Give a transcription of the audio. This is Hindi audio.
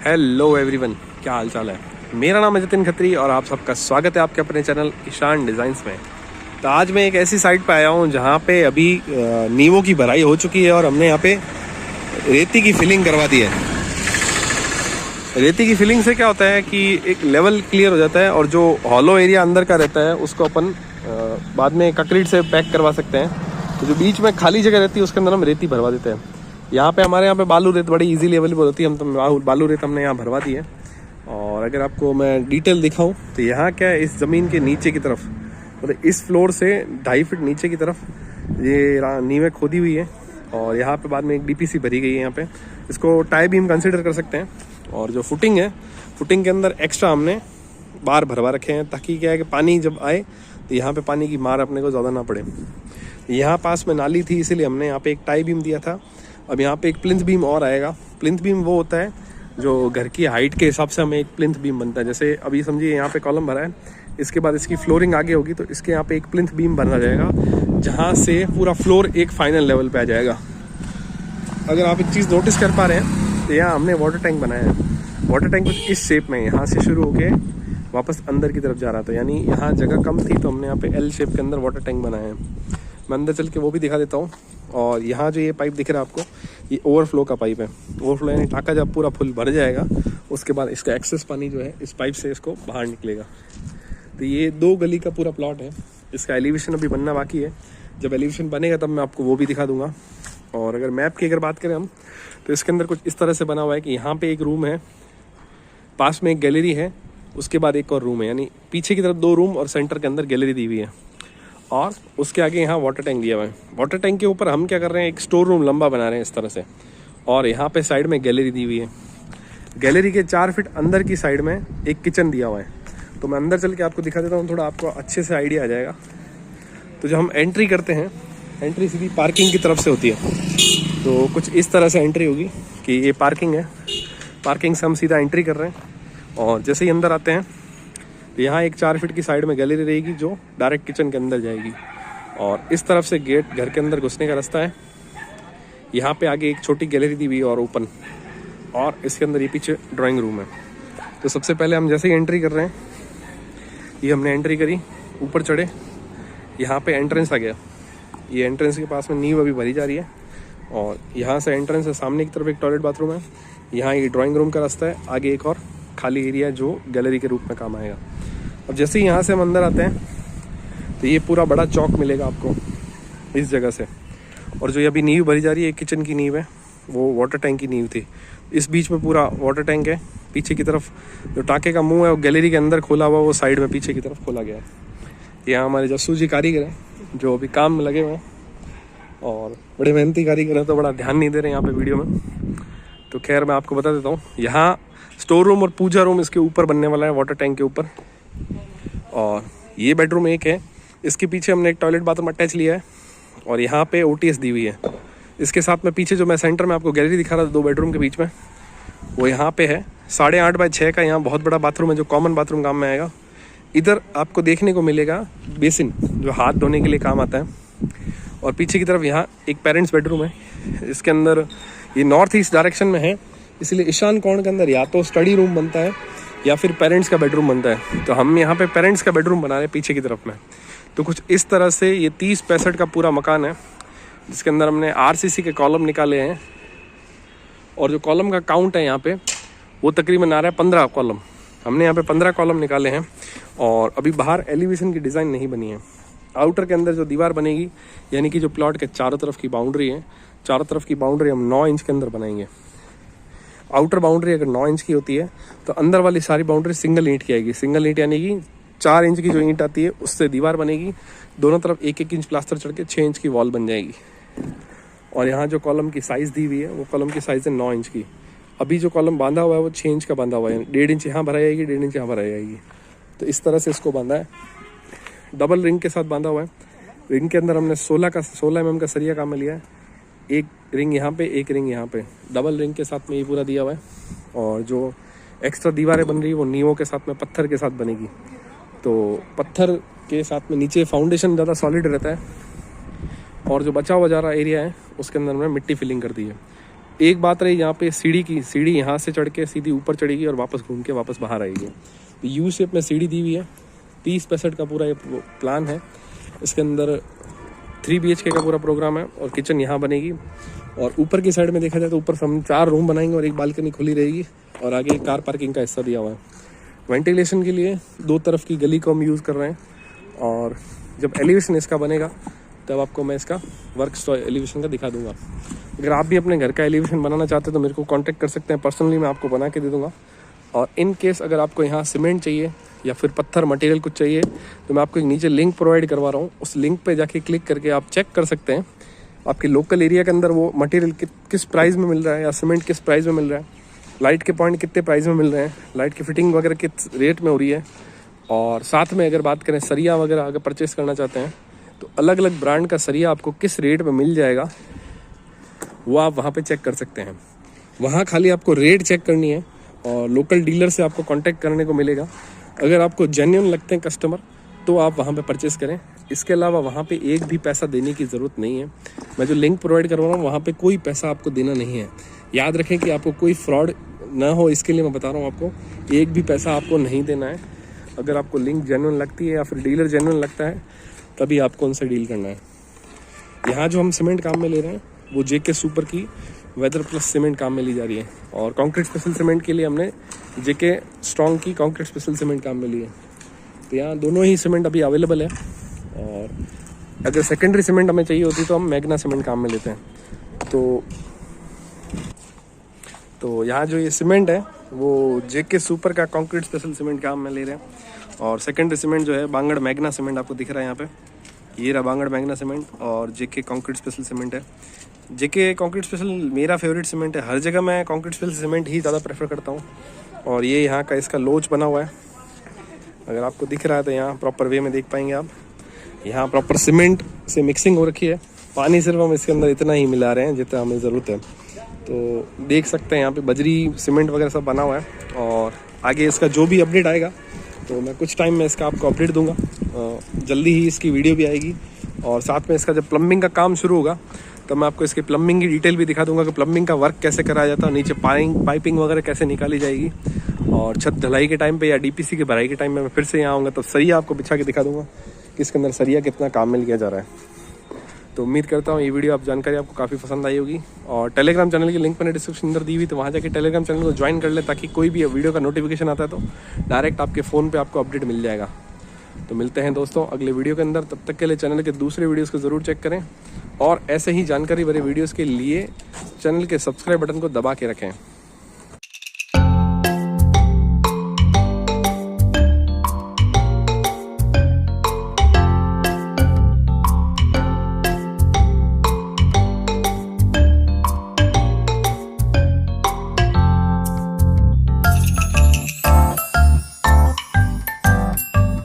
हेलो एवरीवन, क्या हाल चाल है। मेरा नाम है जतिन खत्री और आप सबका स्वागत है आपके अपने चैनल ईशान डिज़ाइंस में। तो आज मैं एक ऐसी साइट पे आया हूँ जहाँ पे अभी नींवों की भराई हो चुकी है और हमने यहाँ पे रेती की फिलिंग करवा दी है। रेती की फिलिंग से क्या होता है कि एक लेवल क्लियर हो जाता है और जो हॉलो एरिया अंदर का रहता है उसको अपन बाद में कंक्रीट से पैक करवा सकते हैं। तो जो बीच में खाली जगह रहती है उसके अंदर हम रेती भरवा देते हैं। यहाँ पे हमारे यहाँ पे बालू रेत बड़ी इजीली अवेलेबल होती है। हम तो बालू रेत हमने यहाँ भरवा दी है। और अगर आपको मैं डिटेल दिखाऊं तो यहाँ क्या है, इस ज़मीन के नीचे की तरफ मतलब इस फ्लोर से 2.5 फीट नीचे की तरफ ये नींवें खोदी हुई है और यहाँ पे बाद में एक डीपीसी भरी गई है। यहाँ पे इसको टाई बीम कंसिडर कर सकते हैं। और जो फुटिंग है, फुटिंग के अंदर एक्स्ट्रा हमने बार भरवा रखे हैं ताकि क्या है कि पानी जब आए तो यहाँ पे पानी की मार अपने को ज़्यादा ना पड़े। यहाँ पास में नाली थी इसीलिए हमने यहाँ पे एक टाई बीम दिया था। अब यहाँ पे एक प्लिंथ बीम और आएगा। प्लिंथ बीम वो होता है जो घर की हाइट के हिसाब से हमें एक प्लिंथ बीम बनता है। जैसे अभी समझिए यहाँ पे कॉलम भरा है, इसके बाद इसकी फ्लोरिंग आगे होगी तो इसके यहाँ पे एक प्लिंथ बीम बना जाएगा जहाँ से पूरा फ्लोर एक फाइनल लेवल पे आ जाएगा। अगर आप एक चीज़ नोटिस कर पा रहे हैं तो यहाँ हमने वाटर टैंक बनाया है। वाटर टैंक कुछ इस शेप में यहाँ से शुरू होके वापस अंदर की तरफ जा रहा था, यानी यहाँ जगह कम थी तो हमने यहाँ पे एल शेप के अंदर वाटर टैंक बनाया है। मैं अंदर चल के वो भी दिखा देता हूँ। और यहाँ जो ये पाइप दिख रहा है आपको, ये ओवरफ्लो का पाइप है। ओवरफ्लो यानी टाका जब पूरा फुल भर जाएगा उसके बाद इसका एक्सेस पानी जो है इस पाइप से इसको बाहर निकलेगा। तो ये 2 गली का पूरा प्लॉट है। इसका एलिवेशन अभी बनना बाकी है। जब एलिवेशन बनेगा तब मैं आपको वो भी दिखा दूंगा। और अगर मैप की अगर बात करें हम तो इसके अंदर कुछ इस तरह से बना हुआ है कि यहाँ पे एक रूम है, पास में एक गैलरी है, उसके बाद एक और रूम है, यानी पीछे की तरफ 2 रूम और सेंटर के अंदर गैलरी दी हुई है। और उसके आगे यहाँ वाटर टैंक दिया हुआ है। वाटर टैंक के ऊपर हम क्या कर रहे हैं, एक स्टोर रूम लंबा बना रहे हैं इस तरह से। और यहाँ पे साइड में गैलरी दी हुई है। गैलरी के 4 फीट अंदर की साइड में एक किचन दिया हुआ है। तो मैं अंदर चल के आपको दिखा देता हूँ, थोड़ा आपको अच्छे से आइडिया आ जाएगा। तो जब हम एंट्री करते हैं, एंट्री सीधी पार्किंग की तरफ से होती है। तो कुछ इस तरह से एंट्री होगी कि ये पार्किंग है। पार्किंग से हम सीधा एंट्री कर रहे हैं और जैसे ही अंदर आते हैं तो यहाँ एक 4 फीट की साइड में गैलरी रहेगी जो डायरेक्ट किचन के अंदर जाएगी। और इस तरफ से गेट घर के अंदर घुसने का रास्ता है। यहाँ पे आगे एक छोटी गैलरी दी हुई है और ओपन, और इसके अंदर ये पीछे ड्राइंग रूम है। तो सबसे पहले हम जैसे ही एंट्री कर रहे हैं, ये हमने एंट्री करी, ऊपर चढ़े, यहाँ पे एंट्रेंस आ गया। ये एंट्रेंस के पास में नींव अभी भरी जा रही है और यहाँ से एंट्रेंस है। सामने की तरफ एक टॉयलेट बाथरूम है। यहाँ ये ड्राइंग रूम का रास्ता है, आगे एक और खाली एरिया जो गैलरी के रूप में काम आएगा। अब जैसे ही यहाँ से हम अंदर आते हैं तो ये पूरा बड़ा चौक मिलेगा आपको इस जगह से। और जो ये अभी नींव भरी जा रही है, किचन की नींव है, वो वाटर टैंक की नींव थी। इस बीच में पूरा वाटर टैंक है। पीछे की तरफ जो टाँके का मुंह है वो गैलरी के अंदर खोला हुआ, वो साइड में पीछे की तरफ खोला गया है। यहाँ हमारे जस्सू जी कारीगर हैं जो अभी काम में लगे हुए हैं और बड़े मेहनती कारीगर हैं, तो बड़ा ध्यान नहीं दे रहे हैं यहाँ पे वीडियो में। तो खैर मैं आपको बता देता हूँ, यहाँ स्टोर रूम और पूजा रूम इसके ऊपर बनने वाला है, वाटर टैंक के ऊपर। और ये बेडरूम एक है, इसके पीछे हमने एक टॉयलेट बाथरूम अटैच लिया है और यहाँ पे ओटीएस दी हुई है। इसके साथ में पीछे जो मैं सेंटर में आपको गैलरी दिखा रहा था 2 बेडरूम के बीच में, वो यहाँ पे है। 8.5 बाय 6 का यहाँ बहुत बड़ा बाथरूम है जो कॉमन बाथरूम काम में आएगा। इधर आपको देखने को मिलेगा बेसिन जो हाथ धोने के लिए काम आता है। और पीछे की तरफ यहाँ एक पेरेंट्स बेडरूम है। इसके अंदर ये नॉर्थ ईस्ट डायरेक्शन में है, इसलिए ईशान कोण के अंदर या तो स्टडी रूम बनता है या फिर पेरेंट्स का बेडरूम बनता है। तो हम यहाँ पे पेरेंट्स का बेडरूम बना रहे हैं पीछे की तरफ में। तो कुछ इस तरह से ये 30-65 का पूरा मकान है जिसके अंदर हमने आरसीसी के कॉलम निकाले हैं। और जो कॉलम का काउंट है यहाँ पे वो तकरीबन आ रहा है 15 कॉलम। हमने यहाँ पे 15 कॉलम निकाले हैं। और अभी बाहर एलिवेशन की डिज़ाइन नहीं बनी है। आउटर के अंदर जो दीवार बनेगी, यानी कि जो प्लॉट के चारों तरफ की बाउंड्री है, चारों तरफ की बाउंड्री हम 9 इंच के अंदर बनाएंगे। आउटर बाउंड्री अगर 9 इंच की होती है तो अंदर वाली सारी बाउंड्री सिंगल ईंट की आएगी। सिंगल ईंट यानी कि 4 इंच की जो ईंट आती है उससे दीवार बनेगी। दोनों तरफ 1-1 इंच प्लास्टर चढ़ के 6 इंच की वॉल बन जाएगी। और यहाँ जो कॉलम की साइज़ दी हुई है वो कॉलम की साइज़ है 9 इंच की। अभी जो कॉलम बांधा हुआ है वो 6 इंच का बांधा हुआ है, 1.5 इंच यहाँ भराई जाएगी, 1.5 इंच यहाँ भराई जाएगी। तो इस तरह से इसको बांधा है, डबल रिंग के साथ बांधा हुआ है। रिंग के अंदर हमने 16 mm का सरिया काम में लिया है। एक रिंग यहाँ पे, एक रिंग यहाँ पे, डबल रिंग के साथ में ये पूरा दिया हुआ है। और जो एक्स्ट्रा दीवारें बन रही है वो नींवों के साथ में पत्थर के साथ बनेगी। तो पत्थर के साथ में नीचे फाउंडेशन ज़्यादा सॉलिड रहता है और जो बचा हुआ जा रहा एरिया है उसके अंदर हमने मिट्टी फिलिंग कर दी है। एक बात रही यहाँ पे सीढ़ी की, सीढ़ी यहाँ से चढ़ के सीधी ऊपर चढ़ेगी और वापस घूम के वापस बाहर आएगी। तो यू शेप में सीढ़ी दी हुई है। 30-65 का पूरा ये प्लान है। इसके अंदर 3 BHK का पूरा प्रोग्राम है और किचन यहाँ बनेगी। और ऊपर की साइड में देखा जाए तो ऊपर हम 4 रूम बनाएंगे और एक बालकनी खुली रहेगी और आगे कार पार्किंग का हिस्सा दिया हुआ है। वेंटिलेशन के लिए 2 तरफ की गली को हम यूज़ कर रहे हैं। और जब एलिवेशन इसका बनेगा तब आपको मैं इसका वर्क एलिवेशन का दिखा दूंगा। अगर आप भी अपने घर का एलिवेशन बनाना चाहते हैं तो मेरे को कांटेक्ट कर सकते हैं, पर्सनली मैं आपको बना के दे दूंगा। और इन केस अगर आपको यहाँ सीमेंट चाहिए या फिर पत्थर मटेरियल कुछ चाहिए तो मैं आपको एक नीचे लिंक प्रोवाइड करवा रहा हूँ। उस लिंक पे जाके क्लिक करके आप चेक कर सकते हैं आपके लोकल एरिया के अंदर वो मटेरियल किस प्राइस में मिल रहा है या सीमेंट किस प्राइस में मिल रहा है, लाइट के पॉइंट कितने प्राइस में मिल रहे हैं, लाइट की फिटिंग वगैरह किस रेट में हो रही है। और साथ में अगर बात करें सरिया वगैरह अगर परचेस करना चाहते हैं तो अलग अलग ब्रांड का सरिया आपको किस रेट में मिल जाएगा वो आप वहाँ पे चेक कर सकते हैं। वहाँ खाली आपको रेट चेक करनी है और लोकल डीलर से आपको कांटेक्ट करने को मिलेगा। अगर आपको जेन्युइन लगते हैं कस्टमर तो आप वहाँ पे परचेस करें। इसके अलावा वहाँ पे एक भी पैसा देने की ज़रूरत नहीं है। मैं जो लिंक प्रोवाइड करवा रहा हूँ वहाँ पे कोई पैसा आपको देना नहीं है। याद रखें कि आपको कोई फ्रॉड ना हो, इसके लिए मैं बता रहा हूँ आपको एक भी पैसा आपको नहीं देना है। अगर आपको लिंक जेन्युइन लगती है या फिर डीलर जेन्युइन लगता है तभी आपको उनसे डील करना है। यहाँ जो हम सीमेंट काम में ले रहे हैं वो JK सुपर की वेदर प्लस सीमेंट काम में ली जा रही है। और कंक्रीट स्पेशल सीमेंट के लिए हमने JK स्ट्रॉन्ग की कंक्रीट स्पेशल सीमेंट काम में ली है। तो यहाँ दोनों ही सीमेंट अभी अवेलेबल है। और अगर सेकेंडरी सीमेंट हमें चाहिए होती तो हम मैग्ना सीमेंट काम में लेते हैं। तो यहाँ जो ये सीमेंट है वो JK सुपर का कंक्रीट स्पेशल सीमेंट काम में ले रहे हैं। और सेकेंडरी सीमेंट जो है बांगड़ मैग्ना सीमेंट आपको दिख रहा है यहाँ पे, ये रहा बांगड़ मैग्ना सीमेंट और JK कंक्रीट स्पेशल सीमेंट है। JK कंक्रीट स्पेशल मेरा फेवरेट सीमेंट है। हर जगह मैं कंक्रीट स्पेशल सीमेंट ही ज़्यादा प्रेफर करता हूँ। और ये यहाँ का इसका लोच बना हुआ है, अगर आपको दिख रहा है तो यहाँ प्रॉपर वे में देख पाएंगे आप। यहाँ प्रॉपर सीमेंट से मिक्सिंग हो रखी है। पानी सिर्फ हम इसके अंदर इतना ही मिला रहे हैं जितना हमें ज़रूरत है। तो देख सकते हैं यहाँ पे बजरी सीमेंट वगैरह सब बना हुआ है। और आगे इसका जो भी अपडेट आएगा तो मैं कुछ टाइम में इसका आपको अपडेट दूंगा। जल्दी ही इसकी वीडियो भी आएगी। और साथ में इसका जब प्लम्बिंग का काम शुरू होगा तो मैं आपको इसकी प्लम्बिंग की डिटेल भी दिखा दूंगा कि प्लम्बिंग का वर्क कैसे कराया जाता है, नीचे पाइपिंग वगैरह कैसे निकाली जाएगी। और छत ढलाई के टाइम पे या DPC की भराई के टाइम में मैं फिर से यहाँ आऊँगा तो सरिया आपको बिछा के दिखा दूंगा कि इसके अंदर सरिया कितना काम में लिया जा रहा है। तो उम्मीद करता हूँ ये वीडियो आप जानकारी आपको काफ़ी पसंद आई होगी। और टेलीग्राम चैनल की लिंक मैंने डिस्क्रिप्शन अंदर दी हुई, तो वहाँ जाके टेलीग्राम चैनल को ज्वाइन कर ले ताकि कोई भी वीडियो का नोटिफिकेशन आता है तो डायरेक्ट आपके फ़ोन पे आपको अपडेट मिल जाएगा। तो मिलते हैं दोस्तों अगले वीडियो के अंदर। तब तक के लिए चैनल के दूसरे वीडियोज़ को ज़रूर चेक करें और ऐसे ही जानकारी भरे वीडियोज़ के लिए चैनल के सब्सक्राइब बटन को दबा के रखें।